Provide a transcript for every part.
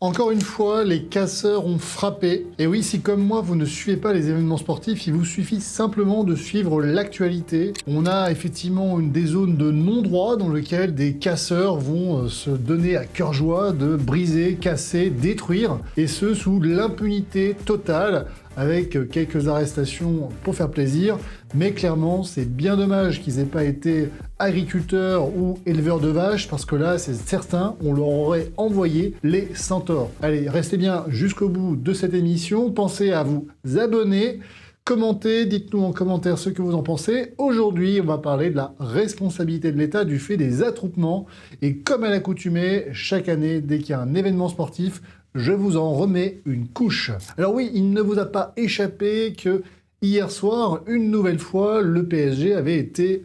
Encore une fois, les casseurs ont frappé. Et oui, si comme moi, vous ne suivez pas les événements sportifs, il vous suffit simplement de suivre l'actualité. On a effectivement des zones de non-droit dans lesquelles des casseurs vont se donner à cœur joie de briser, casser, détruire, et ce sous l'impunité totale, avec quelques arrestations pour faire plaisir, mais clairement c'est bien dommage qu'ils n'aient pas été agriculteurs ou éleveurs de vaches, parce que là c'est certain, on leur aurait envoyé les centaures. Allez, restez bien jusqu'au bout de cette émission, pensez à vous abonner, commentez, dites-nous en commentaire ce que vous en pensez. Aujourd'hui on va parler de la responsabilité de l'État du fait des attroupements, et comme à l'accoutumée, chaque année dès qu'il y a un événement sportif, je vous en remets une couche. Alors oui, il ne vous a pas échappé que hier soir, une nouvelle fois, le PSG avait été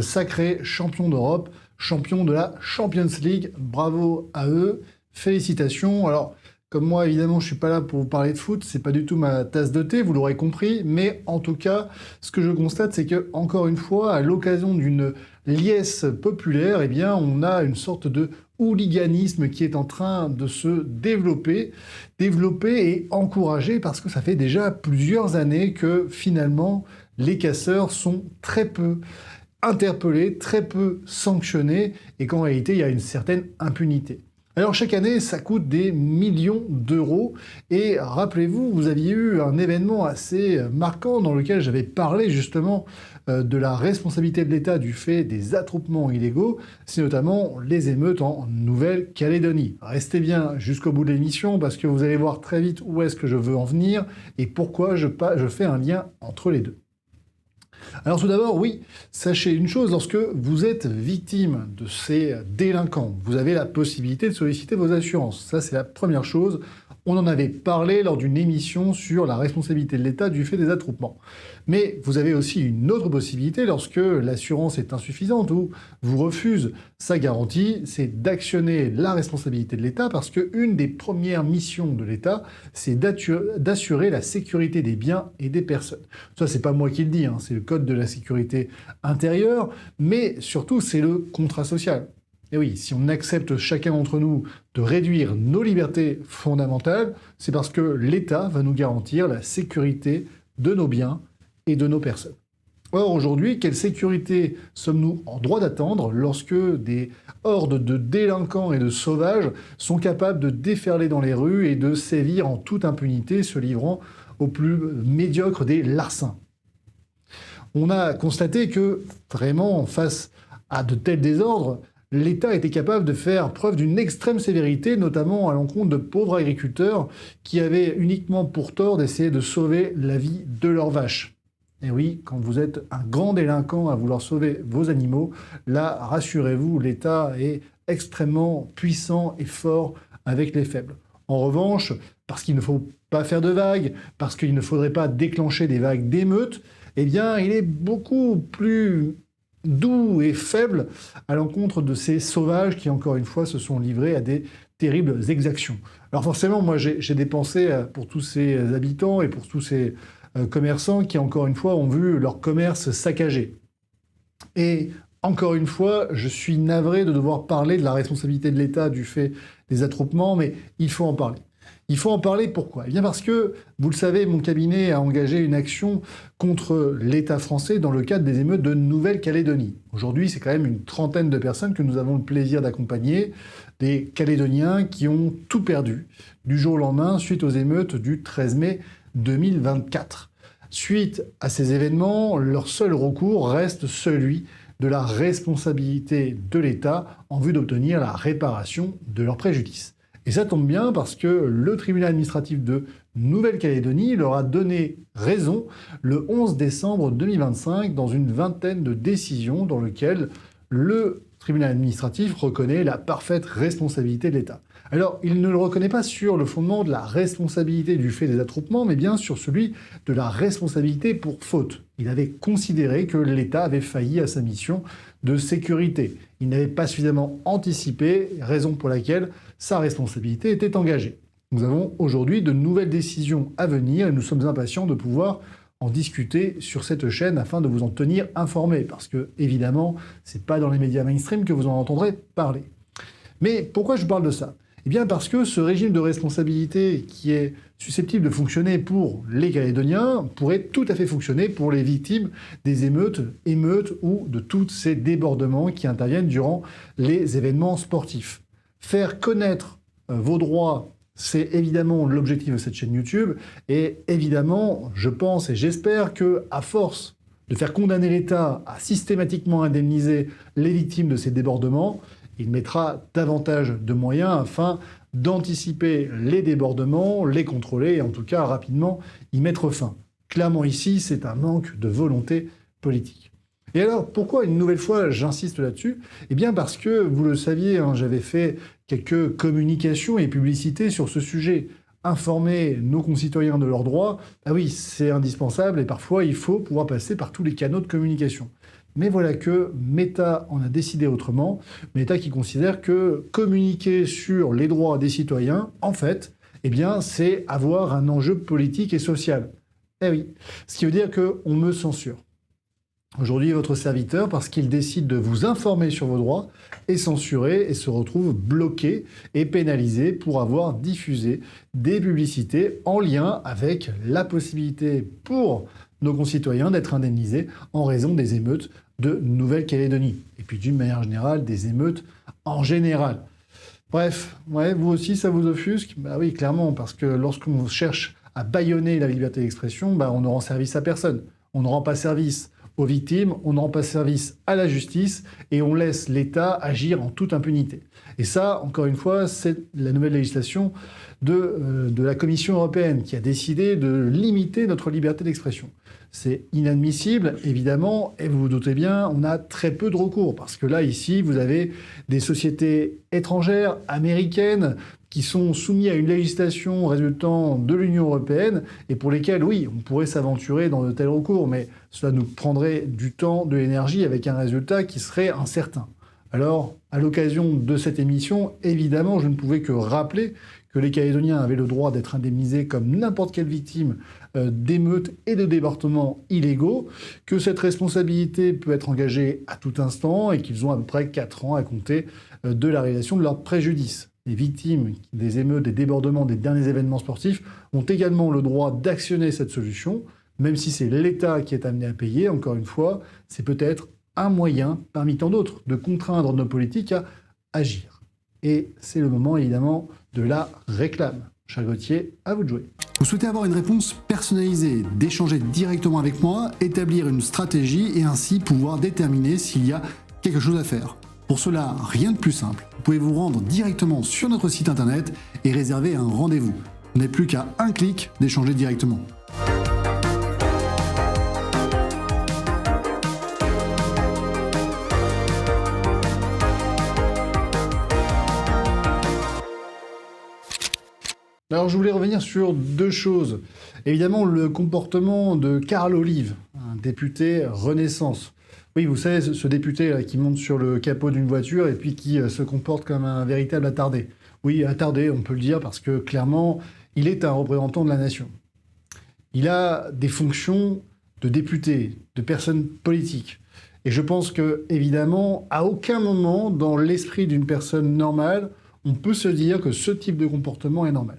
sacré champion d'Europe, champion de la Champions League. Bravo à eux, félicitations. Alors, comme moi, évidemment, je suis pas là pour vous parler de foot, c'est pas du tout ma tasse de thé, vous l'aurez compris, mais en tout cas, ce que je constate, c'est que, encore une fois, à l'occasion d'une liesse populaire, eh bien, on a une sorte de hooliganisme qui est en train de se développer et encourager, parce que ça fait déjà plusieurs années que, finalement, les casseurs sont très peu interpellés, très peu sanctionnés, et qu'en réalité, il y a une certaine impunité. Alors chaque année, ça coûte des millions d'euros, et rappelez-vous, vous aviez eu un événement assez marquant dans lequel j'avais parlé justement de la responsabilité de l'État du fait des attroupements illégaux, c'est notamment les émeutes en Nouvelle-Calédonie. Restez bien jusqu'au bout de l'émission parce que vous allez voir très vite où est-ce que je veux en venir et pourquoi je fais un lien entre les deux. Alors tout d'abord, oui, sachez une chose, lorsque vous êtes victime de ces délinquants, vous avez la possibilité de solliciter vos assurances. Ça, c'est la première chose. On en avait parlé lors d'une émission sur la responsabilité de l'État du fait des attroupements. Mais vous avez aussi une autre possibilité lorsque l'assurance est insuffisante ou vous refuse sa garantie, c'est d'actionner la responsabilité de l'État parce qu'une des premières missions de l'État, c'est d'assurer la sécurité des biens et des personnes. Ça, c'est pas moi qui le dis, hein, c'est le Code de la sécurité intérieure, mais surtout, c'est le contrat social. Et oui, si on accepte chacun d'entre nous de réduire nos libertés fondamentales, c'est parce que l'État va nous garantir la sécurité de nos biens et de nos personnes. Or, aujourd'hui, quelle sécurité sommes-nous en droit d'attendre lorsque des hordes de délinquants et de sauvages sont capables de déferler dans les rues et de sévir en toute impunité, se livrant au plus médiocre des larcins? On a constaté que, vraiment, face à de tels désordres, l'État était capable de faire preuve d'une extrême sévérité, notamment à l'encontre de pauvres agriculteurs qui avaient uniquement pour tort d'essayer de sauver la vie de leurs vaches. Et oui, quand vous êtes un grand délinquant à vouloir sauver vos animaux, là, rassurez-vous, l'État est extrêmement puissant et fort avec les faibles. En revanche, parce qu'il ne faut pas faire de vagues, parce qu'il ne faudrait pas déclencher des vagues d'émeutes, eh bien, il est beaucoup plus doux et faible à l'encontre de ces sauvages qui, encore une fois, se sont livrés à des terribles exactions. Alors forcément, moi, j'ai des pensées pour tous ces habitants et pour tous ces commerçants qui, encore une fois, ont vu leur commerce saccagé. Et encore une fois, je suis navré de devoir parler de la responsabilité de l'État du fait des attroupements, mais il faut en parler. Il faut en parler, pourquoi? Eh bien parce que, vous le savez, mon cabinet a engagé une action contre l'État français dans le cadre des émeutes de Nouvelle-Calédonie. Aujourd'hui, c'est quand même une trentaine de personnes que nous avons le plaisir d'accompagner, des Calédoniens qui ont tout perdu du jour au lendemain suite aux émeutes du 13 mai 2024. Suite à ces événements, leur seul recours reste celui de la responsabilité de l'État en vue d'obtenir la réparation de leurs préjudices. Et ça tombe bien parce que le tribunal administratif de Nouvelle-Calédonie leur a donné raison le 11 décembre 2025 dans une vingtaine de décisions dans lesquelles le tribunal administratif reconnaît la parfaite responsabilité de l'État. Alors, il ne le reconnaît pas sur le fondement de la responsabilité du fait des attroupements, mais bien sur celui de la responsabilité pour faute. Il avait considéré que l'État avait failli à sa mission de sécurité. Il n'avait pas suffisamment anticipé, raison pour laquelle sa responsabilité était engagée. Nous avons aujourd'hui de nouvelles décisions à venir et nous sommes impatients de pouvoir en discuter sur cette chaîne afin de vous en tenir informés, parce que, évidemment, c'est pas dans les médias mainstream que vous en entendrez parler. Mais pourquoi je parle de ça ? Eh bien parce que ce régime de responsabilité qui est susceptible de fonctionner pour les Calédoniens pourrait tout à fait fonctionner pour les victimes des émeutes ou de tous ces débordements qui interviennent durant les événements sportifs. Faire connaître vos droits, c'est évidemment l'objectif de cette chaîne YouTube. Et évidemment, je pense et j'espère que, à force de faire condamner l'État à systématiquement indemniser les victimes de ces débordements, il mettra davantage de moyens afin d'anticiper les débordements, les contrôler et en tout cas rapidement y mettre fin. Clairement ici, c'est un manque de volonté politique. Et alors, pourquoi une nouvelle fois j'insiste là-dessus? Eh bien parce que, vous le saviez, j'avais fait quelques communications et publicités sur ce sujet. Informer nos concitoyens de leurs droits, ah oui, c'est indispensable et parfois il faut pouvoir passer par tous les canaux de communication. Mais voilà que Meta en a décidé autrement. Meta qui considère que communiquer sur les droits des citoyens, en fait, eh bien, c'est avoir un enjeu politique et social. Eh oui, ce qui veut dire qu'on me censure. Aujourd'hui, votre serviteur, parce qu'il décide de vous informer sur vos droits, est censuré et se retrouve bloqué et pénalisé pour avoir diffusé des publicités en lien avec la possibilité pour nos concitoyens d'être indemnisés en raison des émeutes de Nouvelle-Calédonie. Et puis d'une manière générale, des émeutes en général. Bref, ouais, vous aussi, ça vous offusque? Bah oui, clairement, parce que lorsqu'on cherche à bâillonner la liberté d'expression, on ne rend service à personne. On ne rend pas service aux victimes, on ne rend pas service à la justice et on laisse l'État agir en toute impunité. Et ça, encore une fois, c'est la nouvelle législation de la Commission européenne qui a décidé de limiter notre liberté d'expression. C'est inadmissible, évidemment, et vous vous doutez bien, on a très peu de recours, parce que là, ici, vous avez des sociétés étrangères, américaines, qui sont soumises à une législation résultant de l'Union européenne, et pour lesquelles, oui, on pourrait s'aventurer dans de tels recours, mais cela nous prendrait du temps, de l'énergie, avec un résultat qui serait incertain. Alors, à l'occasion de cette émission, évidemment, je ne pouvais que rappeler que les Calédoniens avaient le droit d'être indemnisés comme n'importe quelle victime d'émeutes et de débordements illégaux, que cette responsabilité peut être engagée à tout instant et qu'ils ont à peu près 4 ans à compter de la réalisation de leur préjudice. Les victimes des émeutes, des débordements, des derniers événements sportifs ont également le droit d'actionner cette solution, même si c'est l'État qui est amené à payer, encore une fois, c'est peut-être un moyen, parmi tant d'autres, de contraindre nos politiques à agir. Et c'est le moment, évidemment, de la réclame. Charles Gauthier, à vous de jouer. Vous souhaitez avoir une réponse personnalisée, d'échanger directement avec moi, établir une stratégie et ainsi pouvoir déterminer s'il y a quelque chose à faire. Pour cela, rien de plus simple. Vous pouvez vous rendre directement sur notre site internet et réserver un rendez-vous. Vous n'avez plus qu'à un clic d'échanger directement. Alors, je voulais revenir sur 2 choses. Évidemment, le comportement de Carl Olive, un député Renaissance. Oui, vous savez, ce député là, qui monte sur le capot d'une voiture et puis qui se comporte comme un véritable attardé. Oui, attardé, on peut le dire, parce que clairement, il est un représentant de la nation. Il a des fonctions de député, de personne politique. Et je pense que, évidemment, à aucun moment, dans l'esprit d'une personne normale, on peut se dire que ce type de comportement est normal.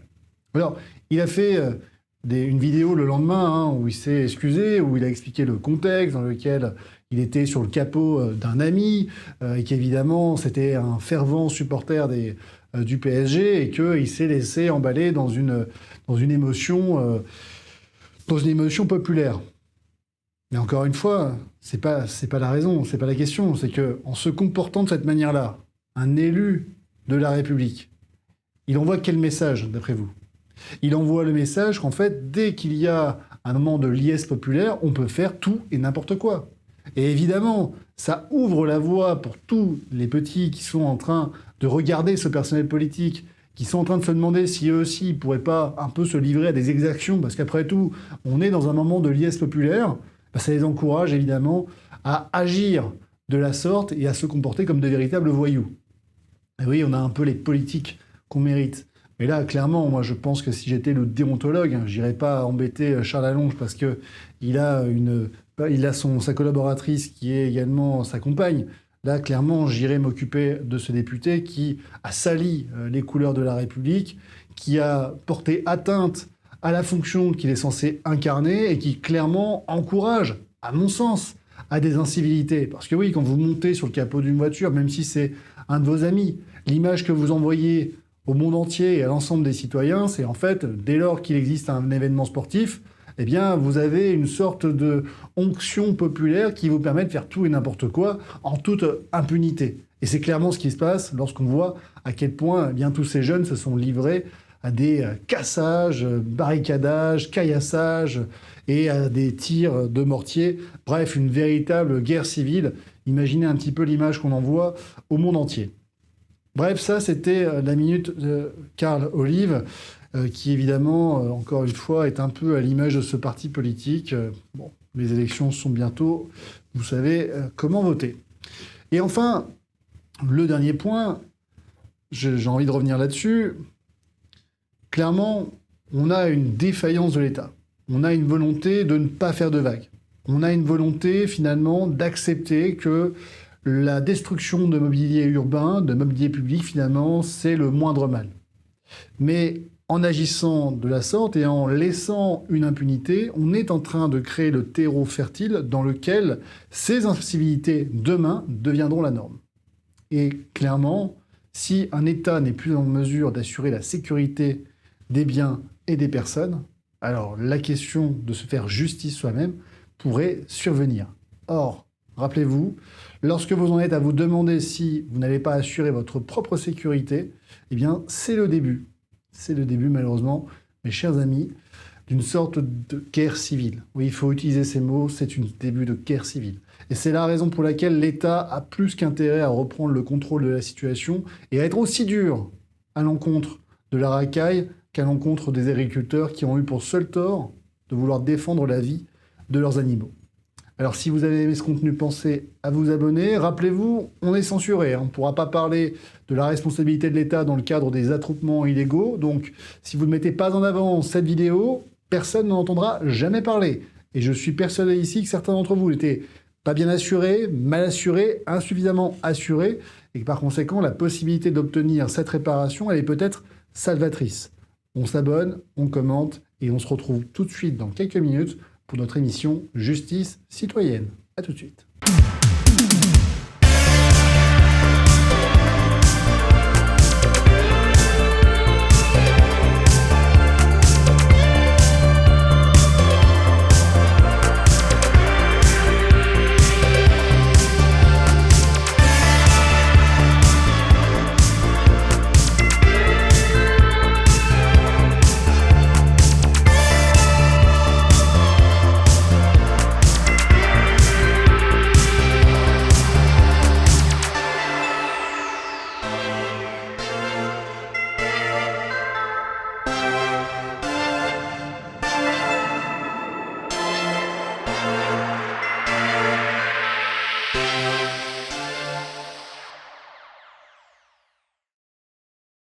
Alors, il a fait une vidéo le lendemain où il s'est excusé, où il a expliqué le contexte dans lequel il était sur le capot d'un ami, et qu'évidemment, c'était un fervent supporter du PSG, et qu'il s'est laissé emballer dans une émotion populaire. Mais encore une fois, c'est pas la raison, c'est pas la question. C'est qu'en se comportant de cette manière-là, un élu de la République, il envoie quel message, d'après vous ? Il envoie le message qu'en fait, dès qu'il y a un moment de liesse populaire, on peut faire tout et n'importe quoi. Et évidemment, ça ouvre la voie pour tous les petits qui sont en train de regarder ce personnel politique, qui sont en train de se demander si eux aussi ne pourraient pas un peu se livrer à des exactions, parce qu'après tout, on est dans un moment de liesse populaire, ça les encourage évidemment à agir de la sorte et à se comporter comme de véritables voyous. Et oui, on a un peu les politiques qu'on mérite. Mais là, clairement, moi, je pense que si j'étais le déontologue, j'irais pas embêter Charles Allonge parce que il a sa collaboratrice qui est également sa compagne. Là, clairement, j'irai m'occuper de ce député qui a sali les couleurs de la République, qui a porté atteinte à la fonction qu'il est censé incarner et qui, clairement, encourage, à mon sens, à des incivilités. Parce que oui, quand vous montez sur le capot d'une voiture, même si c'est un de vos amis, l'image que vous envoyez au monde entier et à l'ensemble des citoyens, c'est en fait, dès lors qu'il existe un événement sportif, eh bien, vous avez une sorte de onction populaire qui vous permet de faire tout et n'importe quoi en toute impunité. Et c'est clairement ce qui se passe lorsqu'on voit à quel point eh bien, tous ces jeunes se sont livrés à des cassages, barricadages, caillassages et à des tirs de mortier. Bref, une véritable guerre civile. Imaginez un petit peu l'image qu'on envoie au monde entier. Bref, ça, c'était la minute de Carl Olive, qui évidemment, encore une fois, est un peu à l'image de ce parti politique. Bon, les élections sont bientôt, vous savez comment voter. Et enfin, le dernier point, j'ai envie de revenir là-dessus. Clairement, on a une défaillance de l'État. On a une volonté de ne pas faire de vagues. On a une volonté, finalement, d'accepter que la destruction de mobilier urbain, de mobilier public, finalement, c'est le moindre mal. Mais en agissant de la sorte et en laissant une impunité, on est en train de créer le terreau fertile dans lequel ces incivilités, demain, deviendront la norme. Et clairement, si un État n'est plus en mesure d'assurer la sécurité des biens et des personnes, alors la question de se faire justice soi-même pourrait survenir. Or, rappelez-vous, lorsque vous en êtes à vous demander si vous n'allez pas assurer votre propre sécurité, eh bien, c'est le début. C'est le début, malheureusement, mes chers amis, d'une sorte de guerre civile. Oui, il faut utiliser ces mots, c'est un début de guerre civile. Et c'est la raison pour laquelle l'État a plus qu'intérêt à reprendre le contrôle de la situation et à être aussi dur à l'encontre de la racaille qu'à l'encontre des agriculteurs qui ont eu pour seul tort de vouloir défendre la vie de leurs animaux. Alors si vous avez aimé ce contenu, pensez à vous abonner. Rappelez-vous, on est censuré. On ne pourra pas parler de la responsabilité de l'État dans le cadre des attroupements illégaux. Donc si vous ne mettez pas en avant cette vidéo, personne n'en entendra jamais parler. Et je suis persuadé ici que certains d'entre vous n'étaient pas bien assurés, mal assurés, insuffisamment assurés, et que par conséquent, la possibilité d'obtenir cette réparation, elle est peut-être salvatrice. On s'abonne, on commente, et on se retrouve tout de suite dans quelques minutes pour notre émission Justice citoyenne. À tout de suite.